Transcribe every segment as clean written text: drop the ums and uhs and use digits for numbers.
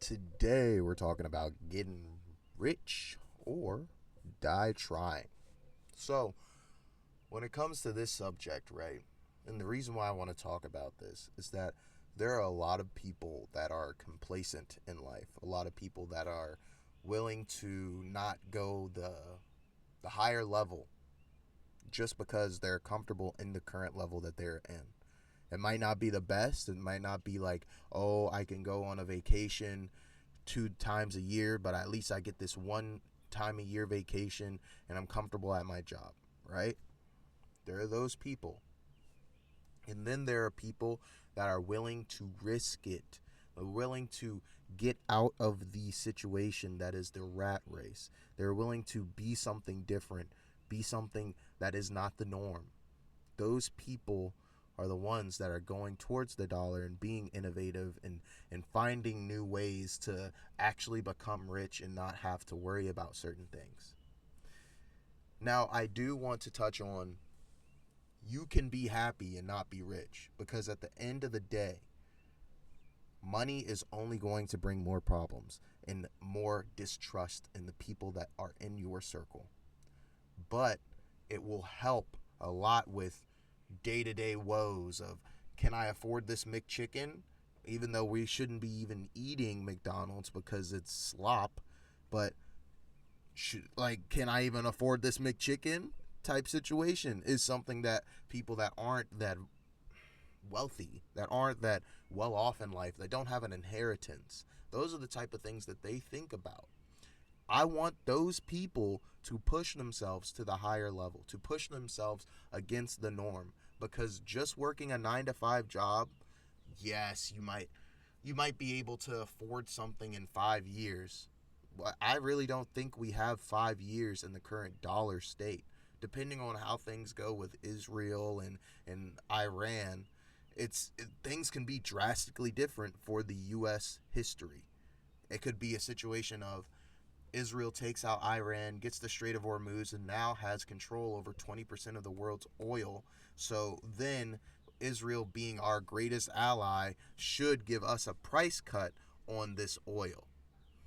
Today we're talking about getting rich or die trying. So, when it comes to this subject, right, and the reason why I want to talk about this is that there are a lot of people that are complacent in life, a lot of people that are willing to not go the higher level just because they're comfortable in the current level that they're in. It might not be the best. It might not be like, oh, I can go on a vacation 2 times a year, but at least I get this 1 time a year vacation and I'm comfortable at my job, right? There are those people. And then there are people that are willing to risk it, are willing to get out of the situation that is the rat race. They're willing to be something different, be something that is not the norm. Those people are the ones that are going towards the dollar and being innovative and finding new ways to actually become rich and not have to worry about certain things. Now, I do want to touch on you can be happy and not be rich, because at the end of the day, money is only going to bring more problems and more distrust in the people that are in your circle. But it will help a lot with day-to-day woes of, can I afford this McChicken, even though we shouldn't be even eating McDonald's because it's slop. But can I even afford this McChicken type situation is something that people that aren't that wealthy, that aren't that well off in life, that don't have an inheritance, those are the type of things that they think about. I want those people to push themselves to the higher level, to push themselves against the norm, because just working a 9 to 5 job, yes, you might be able to afford something in 5 years. But I really don't think we have 5 years in the current dollar state. Depending on how things go with Israel and Iran, things can be drastically different for the US history. It could be a situation of Israel takes out Iran, gets the Strait of Hormuz, and now has control over 20% of the world's oil. So then, Israel, being our greatest ally, should give us a price cut on this oil.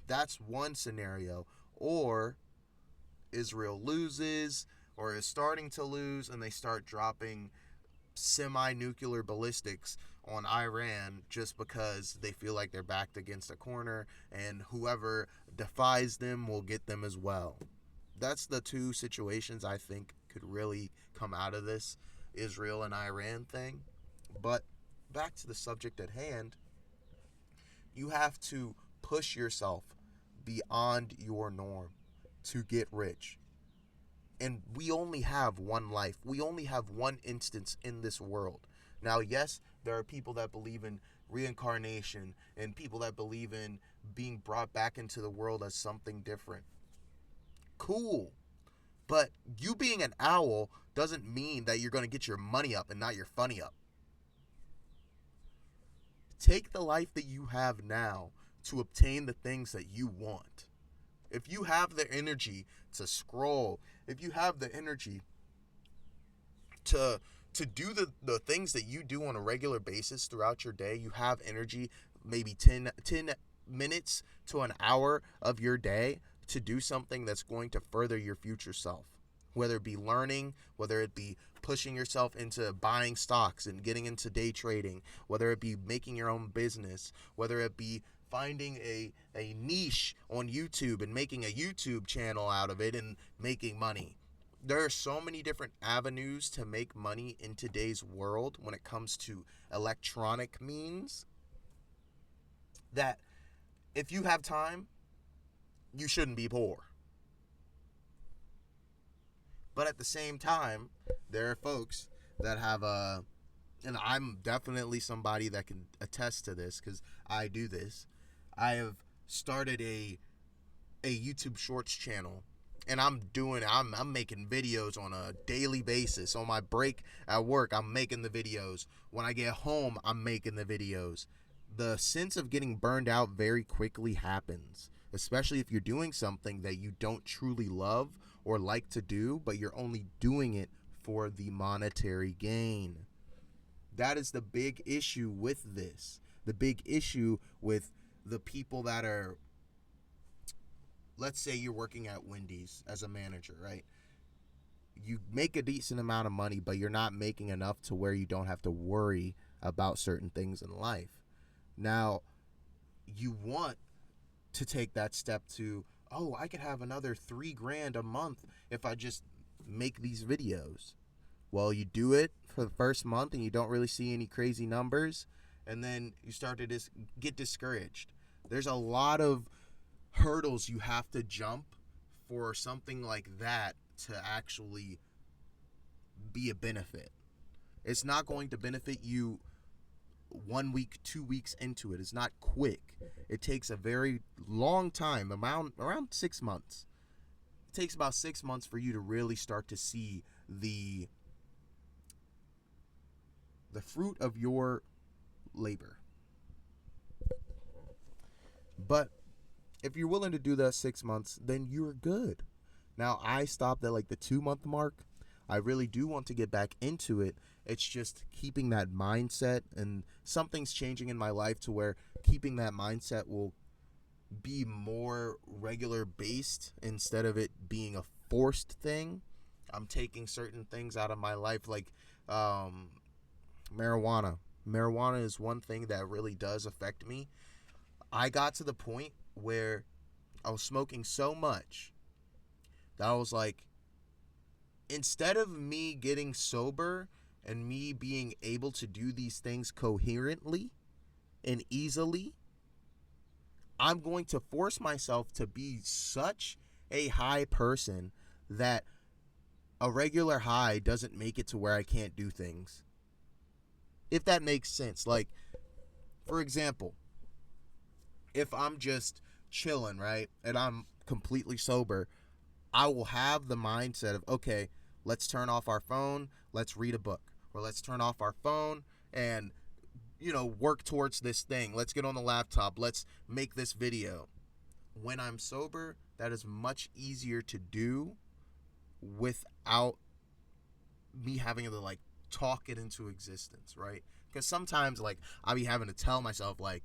That's one scenario. Or Israel loses or is starting to lose, and they start dropping semi-nuclear ballistics on Iran just because they feel like they're backed against a corner, and whoever defies them will get them as well. That's the two situations I think could really come out of this Israel and Iran thing. But back to the subject at hand, you have to push yourself beyond your norm to get rich. And we only have one life. We only have one instance in this world. Now, yes, there are people that believe in reincarnation and people that believe in being brought back into the world as something different. Cool. But you being an owl doesn't mean that you're going to get your money up and not your funny up. Take the life that you have now to obtain the things that you want. If you have the energy to scroll, if you have the energy to do the things that you do on a regular basis throughout your day, you have energy, maybe 10 minutes to an hour of your day to do something that's going to further your future self. Whether it be learning, whether it be pushing yourself into buying stocks and getting into day trading, whether it be making your own business, whether it be finding a niche on YouTube and making a YouTube channel out of it and making money. There are so many different avenues to make money in today's world when it comes to electronic means that if you have time, you shouldn't be poor. But at the same time, there are folks that have and I'm definitely somebody that can attest to this because I do this. I have started a YouTube Shorts channel, and I'm making videos on a daily basis. On my break at work, I'm making the videos. When I get home, I'm making the videos. The sense of getting burned out very quickly happens, especially if you're doing something that you don't truly love or like to do, but you're only doing it for the monetary gain. That is the big issue with this. The big issue with the people that are, let's say you're working at Wendy's as a manager, right? You make a decent amount of money, but you're not making enough to where you don't have to worry about certain things in life. Now, you want to take that step to, oh, I could have another $3,000 a month if I just make these videos. Well, you do it for the first month and you don't really see any crazy numbers, and then you start to get discouraged. There's a lot of hurdles you have to jump for something like that to actually be a benefit. It's not going to benefit you 1 week, 2 weeks into it. It's not quick. It takes a very long time, around 6 months. It takes about 6 months for you to really start to see the fruit of your labor. But if you're willing to do that 6 months, then you're good. Now, I stopped at like the 2-month mark. I really do want to get back into it. It's just keeping that mindset, and something's changing in my life to where keeping that mindset will be more regular based instead of it being a forced thing. I'm taking certain things out of my life, like marijuana. Marijuana is one thing that really does affect me. I got to the point where I was smoking so much that I was like, instead of me getting sober and me being able to do these things coherently and easily, I'm going to force myself to be such a high person that a regular high doesn't make it to where I can't do things. If that makes sense. Like, for example, if I'm just chilling, right, and I'm completely sober, I will have the mindset of, okay, let's turn off our phone, let's read a book, or let's turn off our phone and, work towards this thing. Let's get on the laptop, let's make this video. When I'm sober, that is much easier to do without me having to, like, talk it into existence, right? Because sometimes, like, I'll be having to tell myself, like,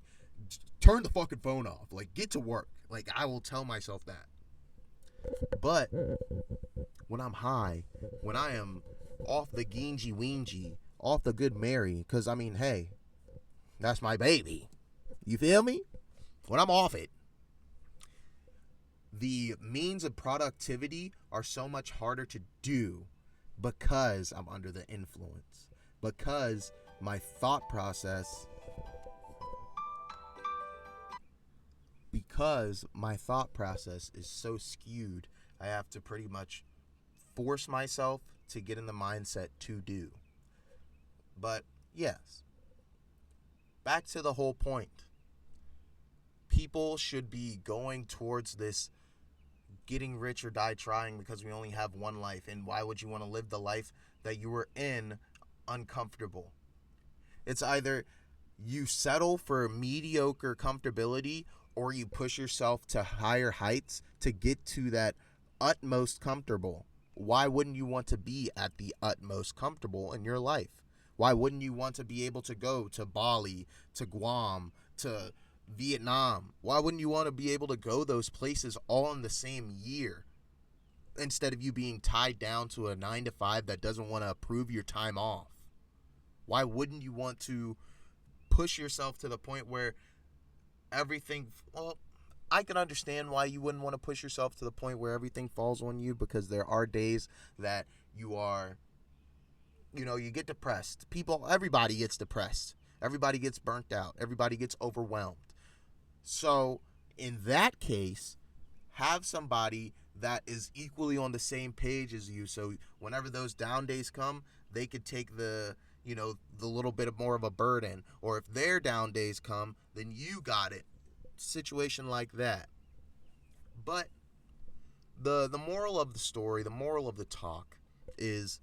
turn the fucking phone off, like, get to work. Like, I will tell myself that. But when I'm high, when I am off the geengy weengee, off the good Mary, because, I mean, hey, that's my baby. You feel me? When I'm off it, the means of productivity are so much harder to do because I'm under the influence. Because my thought process is so skewed, I have to pretty much force myself to get in the mindset to do. But yes, back to the whole point. People should be going towards this getting rich or die trying because we only have one life. And why would you want to live the life that you were in uncomfortable? It's either you settle for mediocre comfortability or you push yourself to higher heights to get to that utmost comfortable. Why wouldn't you want to be at the utmost comfortable in your life? Why wouldn't you want to be able to go to Bali, to Guam, to Vietnam? Why wouldn't you want to be able to go those places all in the same year instead of you being tied down to a 9-to-5 that doesn't want to approve your time off? Why wouldn't you want to push yourself to the point where everything, well, I can understand why you wouldn't want to push yourself to the point where everything falls on you, because there are days that you are, you get depressed. Everybody gets depressed. Everybody gets burnt out. Everybody gets overwhelmed. So in that case, have somebody that is equally on the same page as you. So whenever those down days come, they could take the little bit of more of a burden. Or if their down days come, then you got it. Situation like that. But the moral of the story, the moral of the talk is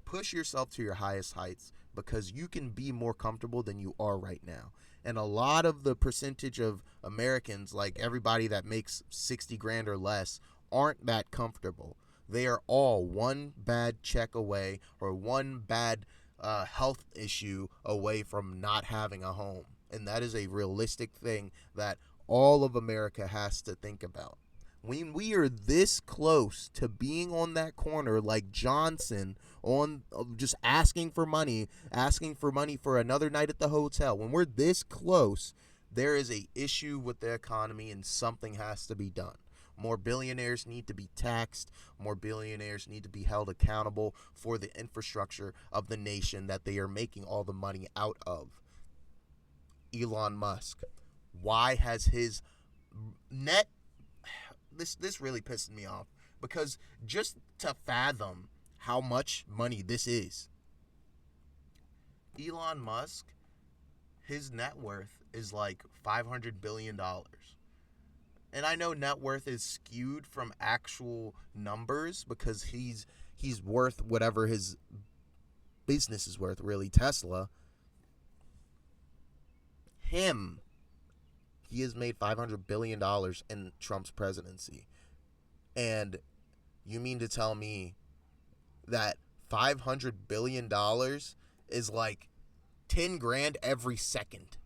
push yourself to your highest heights, because you can be more comfortable than you are right now. And a lot of the percentage of Americans, like everybody that makes 60 grand or less, aren't that comfortable. They are all one bad check away or one bad health issue away from not having a home. And that is a realistic thing that all of America has to think about. When we are this close to being on that corner like Johnson on just asking for money for another night at the hotel, when we're this close, there is a issue with the economy and something has to be done. More billionaires need to be taxed. More billionaires need to be held accountable for the infrastructure of the nation that they are making all the money out of. Elon Musk, why has his net this really pisses me off, because just to fathom how much money this is, Elon Musk, his net worth is like $500 billion. And I know net worth is skewed from actual numbers because he's worth whatever his business is worth, really. Tesla, he has made $500 billion in Trump's presidency. And you mean to tell me that $500 billion is like 10 grand every second?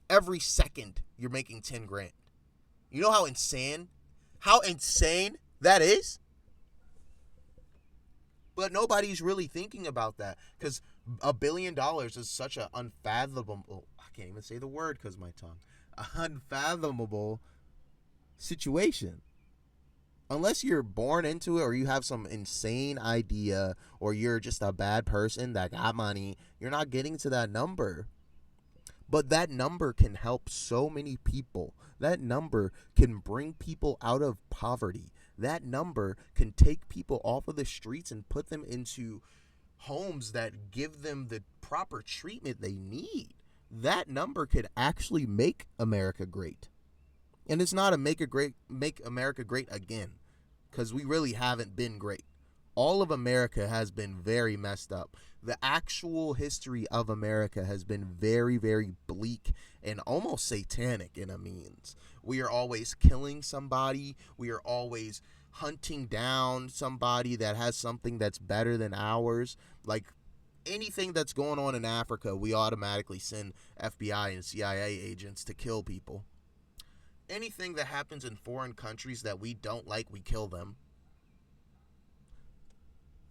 Every second you're making 10 grand. You know how insane that is? But nobody's really thinking about that because $1 billion is such an unfathomable, I can't even say the word because my tongue, unfathomable situation. Unless you're born into it or you have some insane idea or you're just a bad person that got money, you're not getting to that number. But that number can help so many people. That number can bring people out of poverty. That number can take people off of the streets and put them into homes that give them the proper treatment they need. That number could actually make America great. And it's not a make America great again, because we really haven't been great. All of America has been very messed up. The actual history of America has been very, very bleak and almost satanic in a means. We are always killing somebody. We are always hunting down somebody that has something that's better than ours. Like anything that's going on in Africa, we automatically send FBI and CIA agents to kill people. Anything that happens in foreign countries that we don't like, we kill them.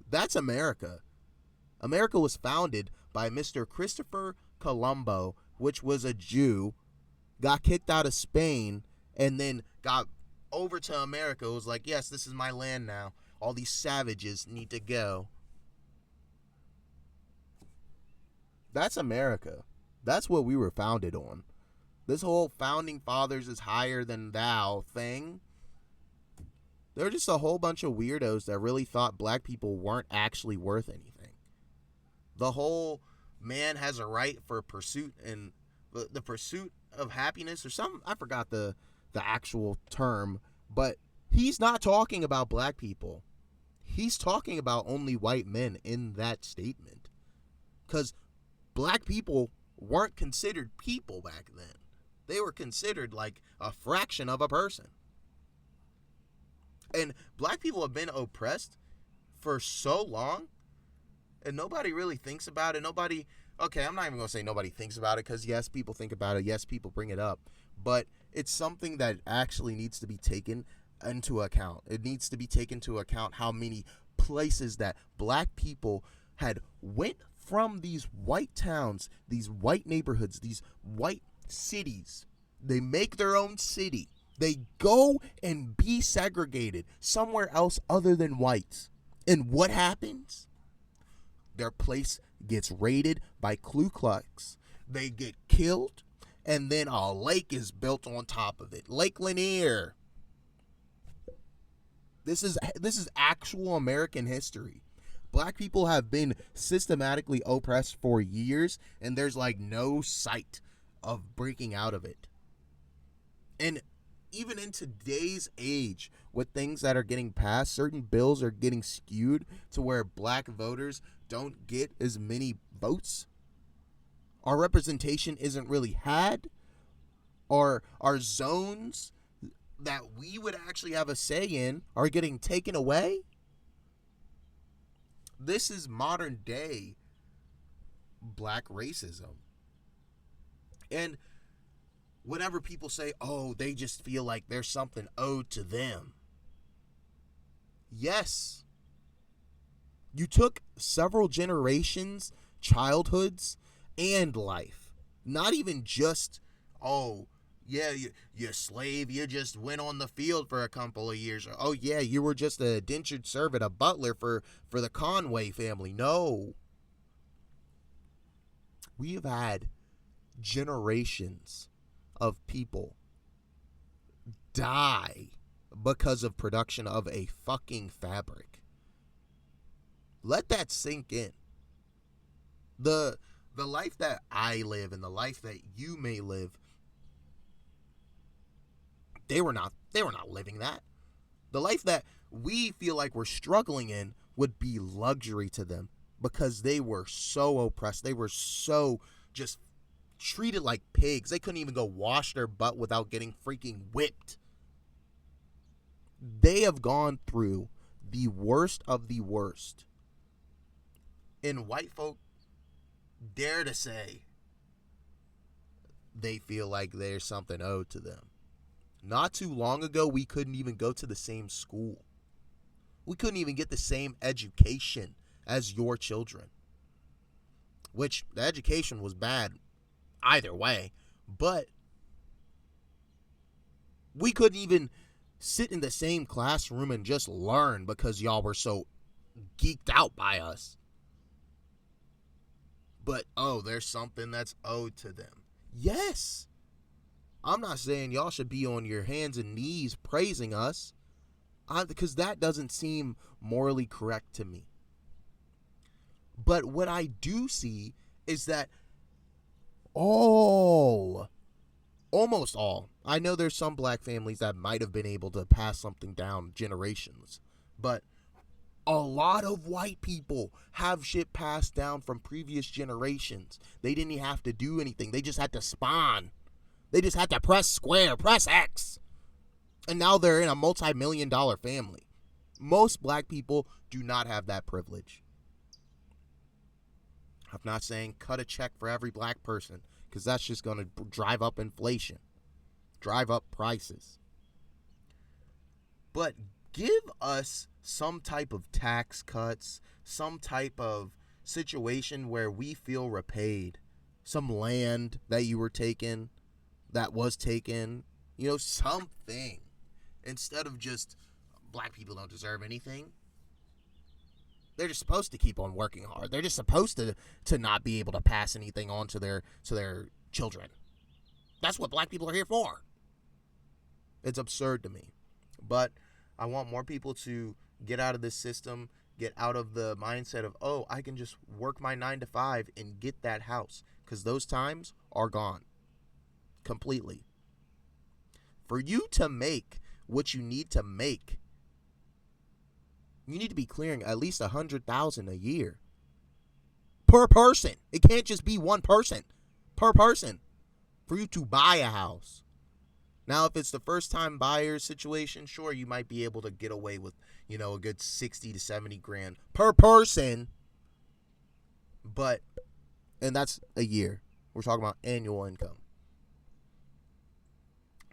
That's America. America was founded by Mr. Christopher Colombo, which was a Jew, got kicked out of Spain, and then got over to America. It was like, yes, this is my land now. All these savages need to go. That's America. That's what we were founded on. This whole founding fathers is higher than thou thing, they're just a whole bunch of weirdos that really thought black people weren't actually worth anything. The whole man has a right for pursuit and the pursuit of happiness or something. I forgot the actual term, but he's not talking about black people. He's talking about only white men in that statement. Because black people weren't considered people back then. They were considered like a fraction of a person. And black people have been oppressed for so long, and nobody really thinks about it. Okay, I'm not even going to say nobody thinks about it, because yes, people think about it. Yes, people bring it up. But it's something that actually needs to be taken into account. It needs to be taken into account how many places that black people had went from these white towns, these white neighborhoods, these white cities. They make their own city. They go and be segregated somewhere else other than whites. And what happens? Their place gets raided by Ku Klux. They get killed, and then a lake is built on top of it. Lake Lanier. This is actual American history. Black people have been systematically oppressed for years, and there's like no sight of breaking out of it. And even in today's age, with things that are getting passed, certain bills are getting skewed to where black voters don't get as many votes. Our representation isn't really had. Our zones that we would actually have a say in are getting taken away. This is modern day black racism. And Whenever people say, oh, they just feel like there's something owed to them. Yes. You took several generations, childhoods, and life. Not even just, oh, yeah, you're a slave, you just went on the field for a couple of years. Or, oh, yeah, you were just a indentured servant, a butler for the Conway family. No. We have had generations of people die because of production of a fucking fabric. Let that sink in. The life that I live and the life that you may live, they were not living that. The life that we feel like we're struggling in would be luxury to them because they were so oppressed. They were so just treated like pigs. They couldn't even go wash their butt without getting freaking whipped. They have gone through the worst of the worst. And white folk dare to say they feel like there's something owed to them. Not too long ago, we couldn't even go to the same school. We couldn't even get the same education as your children. Which, the education was bad either way. But we couldn't even sit in the same classroom and just learn because y'all were so geeked out by us. But, oh, there's something that's owed to them. Yes. I'm not saying y'all should be on your hands and knees praising us, because that doesn't seem morally correct to me. But what I do see is that almost all, I know there's some black families that might have been able to pass something down generations, but a lot of white people have shit passed down from previous generations. They didn't even have to do anything. They just had to spawn. They just had to press square, press X. And now they're in a multi-million-dollar family. Most black people do not have that privilege. I'm not saying cut a check for every black person, because that's just going to drive up inflation, drive up prices. But give us some type of tax cuts, some type of situation where we feel repaid, some land that you were taken, that was taken, something. Instead of just, black people don't deserve anything. They're just supposed to keep on working hard. They're just supposed to not be able to pass anything on to their children. That's what black people are here for. It's absurd to me. But I want more people to get out of this system, get out of the mindset of, oh, I can just work my 9 to 5 and get that house. Because those times are gone. Completely. For you to make what you need to make, you need to be clearing at least $100,000 a year per person. It can't just be one person per person for you to buy a house. Now, if it's the first time buyer situation, sure, you might be able to get away with, a good 60 to 70 grand per person. And that's a year. We're talking about annual income.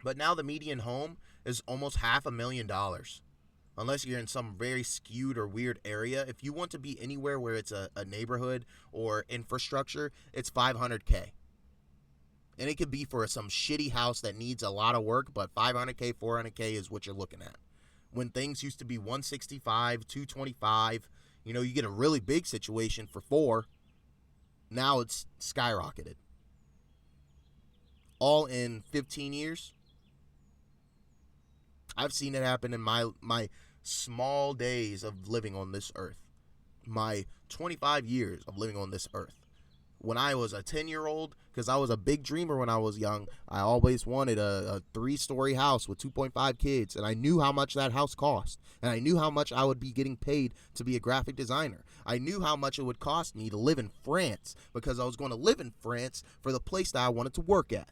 But now the median home is almost $500,000. Unless you're in some very skewed or weird area. If you want to be anywhere where it's a neighborhood or infrastructure, it's $500K. And it could be for some shitty house that needs a lot of work, but $500K, $400K is what you're looking at. When things used to be $165, $225, you get a really big situation for $4. Now it's skyrocketed. All in 15 years. I've seen it happen in my small days of living on this earth. My 25 years of living on this earth. When I was a 10-year-old, because I was a big dreamer when I was young, I always wanted a 3-story house with 2.5 kids, and I knew how much that house cost, and I knew how much I would be getting paid to be a graphic designer. I knew how much it would cost me to live in France, because I was going to live in France for the place that I wanted to work at.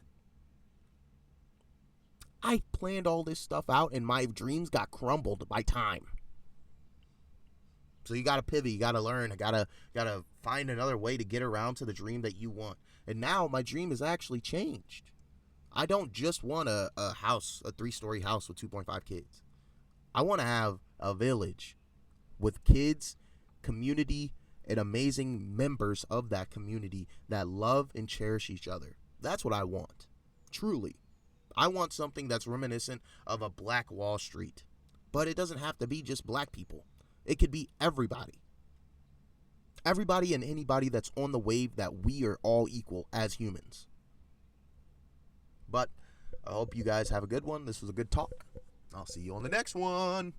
I planned all this stuff out, and my dreams got crumbled by time. So you got to pivot, you got to learn, got to find another way to get around to the dream that you want. And now my dream has actually changed. I don't just want a house, a 3-story house with 2.5 kids. I want to have a village with kids, community, and amazing members of that community that love and cherish each other. That's what I want. Truly. I want something that's reminiscent of a Black Wall Street. But it doesn't have to be just black people. It could be everybody. Everybody and anybody that's on the wave that we are all equal as humans. But I hope you guys have a good one. This was a good talk. I'll see you on the next one.